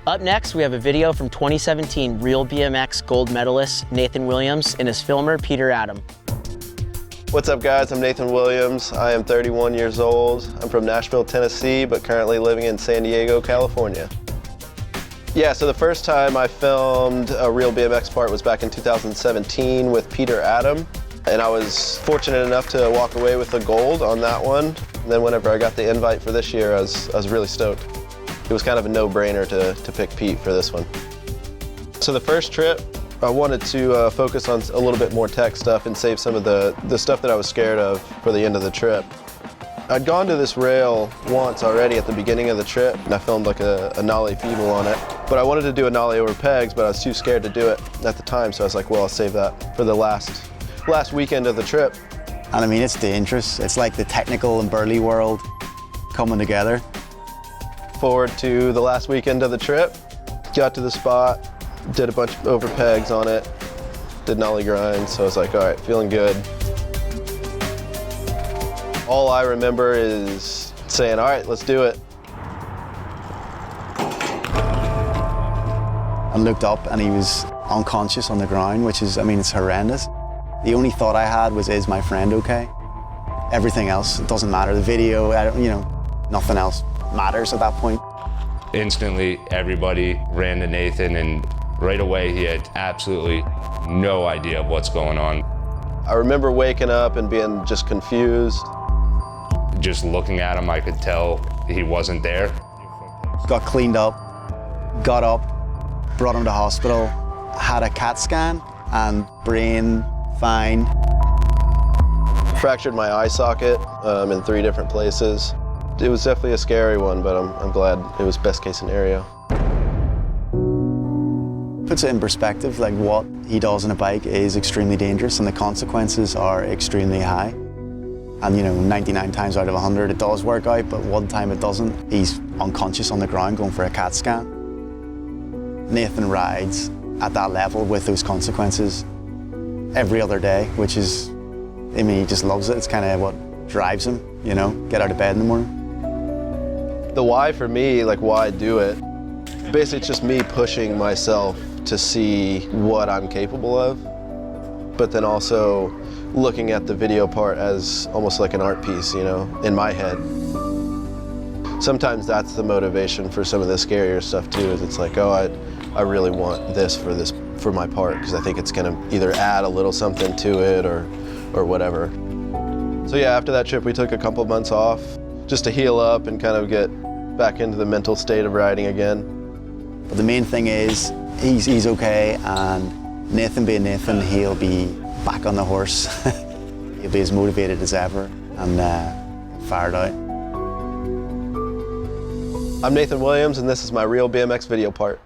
Up next, we have a video from 2017 Real BMX gold medalist Nathan Williams and his filmer Peter Adam. What's up guys, I'm Nathan Williams. I am 31 years old. I'm from Nashville, Tennessee, but currently living in San Diego, California. Yeah, so the first time I filmed a Real BMX part was back in 2017 with Peter Adam. And I was fortunate enough to walk away with the gold on that one. And then whenever I got the invite for this year, I was really stoked. It was kind of a no-brainer to pick Pete for this one. So the first trip, I wanted to focus on a little bit more tech stuff and save some of the stuff that I was scared of for the end of the trip. I'd gone to this rail once already at the beginning of the trip, and I filmed like a nollie feeble on it. But I wanted to do a nollie over pegs, but I was too scared to do it at the time, so I was like, well, I'll save that for the last weekend of the trip. And I mean, it's dangerous. It's like the technical and burly world coming together. Forward to the last weekend of the trip, got to the spot, did a bunch of over pegs on it, did nollie grinds, so I was like, all right, feeling good. All I remember is saying, all right, let's do it. I looked up and he was unconscious on the ground, which is, I mean, it's horrendous. The only thought I had was, is my friend okay? Everything else, it doesn't matter. The video, you know, nothing else matters at that point. Instantly, everybody ran to Nathan, and right away he had absolutely no idea of what's going on. I remember waking up and being just confused. Just looking at him, I could tell he wasn't there. Got cleaned up, got up, brought him to hospital, had a CAT scan, and brain fine. Fractured my eye socket in 3 different places. It was definitely a scary one, but I'm glad it was best case scenario. Puts it in perspective, like what he does on a bike is extremely dangerous and the consequences are extremely high. And you know, 99 times out of 100 it does work out, but one time it doesn't. He's unconscious on the ground going for a CAT scan. Nathan rides at that level with those consequences every other day, which is, I mean, he just loves it. It's kind of what drives him, you know, get out of bed in the morning. The why for me, like why do it, basically it's just me pushing myself to see what I'm capable of, but then also looking at the video part as almost like an art piece, you know, in my head. Sometimes that's the motivation for some of the scarier stuff too, is it's like, oh, I really want this for my part, because I think it's gonna either add a little something to it or whatever. So yeah, after that trip we took a couple months off just to heal up and kind of get back into the mental state of riding again. But the main thing is he's okay, and Nathan being Nathan, he'll be back on the horse. He'll be as motivated as ever and fired out. I'm Nathan Williams and this is my Real BMX video part.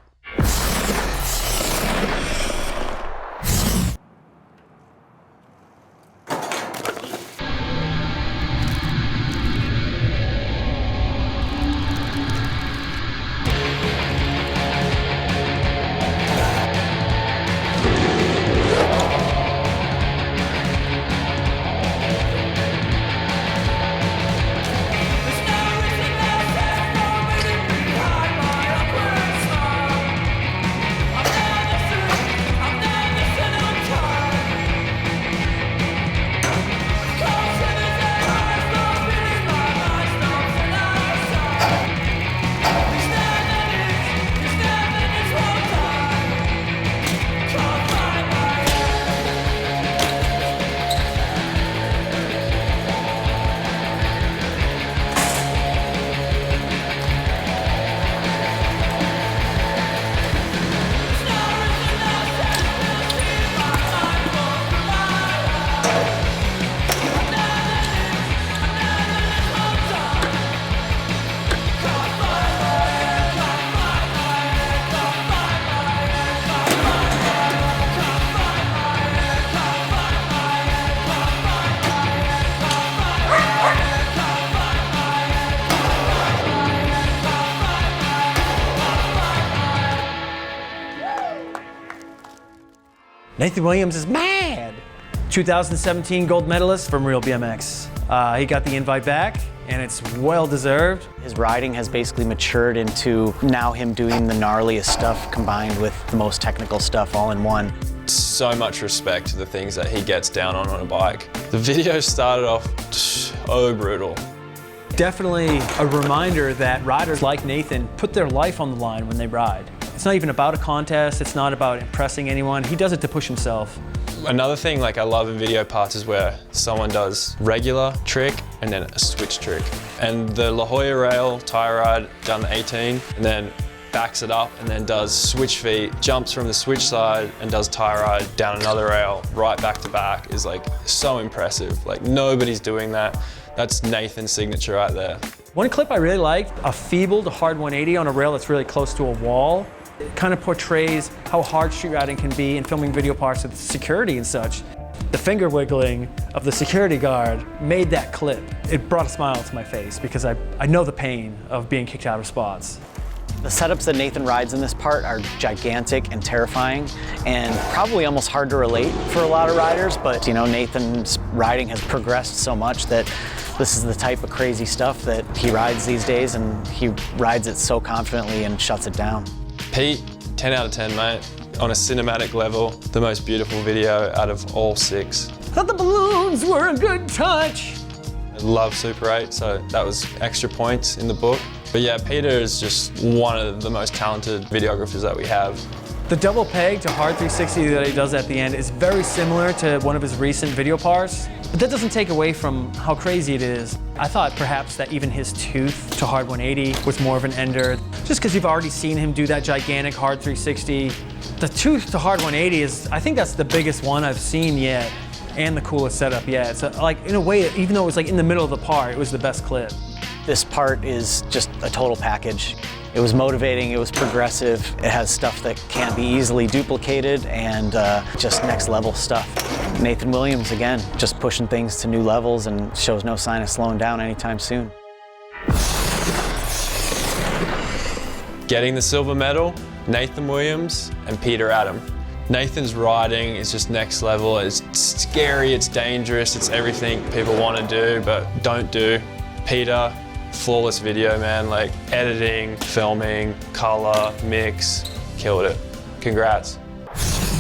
Nathan Williams is mad. 2017 gold medalist from Real BMX. He got the invite back. and it's well deserved. His riding has basically matured into now him doing the gnarliest stuff combined with the most technical stuff all in one. So much respect to the things that he gets down on a bike. The video started off so brutal. Definitely a reminder that riders like Nathan put their life on the line when they ride. It's not even about a contest, it's not about impressing anyone. He does it to push himself. Another thing like I love in video parts is where someone does regular trick and then a switch trick. And the La Jolla rail tire ride down the 18 and then backs it up and then does switch feet, jumps from the switch side and does tire ride down another rail right back to back is like so impressive. Like nobody's doing that. That's Nathan's signature right there. One clip I really liked, a feeble to hard 180 on a rail that's really close to a wall. It kind of portrays how hard street riding can be in filming video parts with security and such. The finger wiggling of the security guard made that clip. It brought a smile to my face because I know the pain of being kicked out of spots. The setups that Nathan rides in this part are gigantic and terrifying and probably almost hard to relate for a lot of riders, but you know, Nathan's riding has progressed so much that this is the type of crazy stuff that he rides these days, and he rides it so confidently and shuts it down. Pete, 10 out of 10, mate. On a cinematic level, the most beautiful video out of all 6. I thought the balloons were a good touch. I love Super 8, so that was extra points in the book. But yeah, Peter is just one of the most talented videographers that we have. The double peg to hard 360 that he does at the end is very similar to one of his recent video parts, but that doesn't take away from how crazy it is. I thought perhaps that even his tooth to hard 180 was more of an ender, just because you've already seen him do that gigantic hard 360. The tooth to hard 180 is, I think that's the biggest one I've seen yet, and the coolest setup yet. So like in a way, even though it was like in the middle of the part, it was the best clip. This part is just a total package. It was motivating, it was progressive, it has stuff that can't be easily duplicated, and just next level stuff. Nathan Williams, again, just pushing things to new levels and shows no sign of slowing down anytime soon. Getting the silver medal, Nathan Williams and Peter Adam. Nathan's riding is just next level. It's scary, it's dangerous, it's everything people want to do but don't do. Peter, flawless video, man, like editing, filming, color, mix, killed it. Congrats.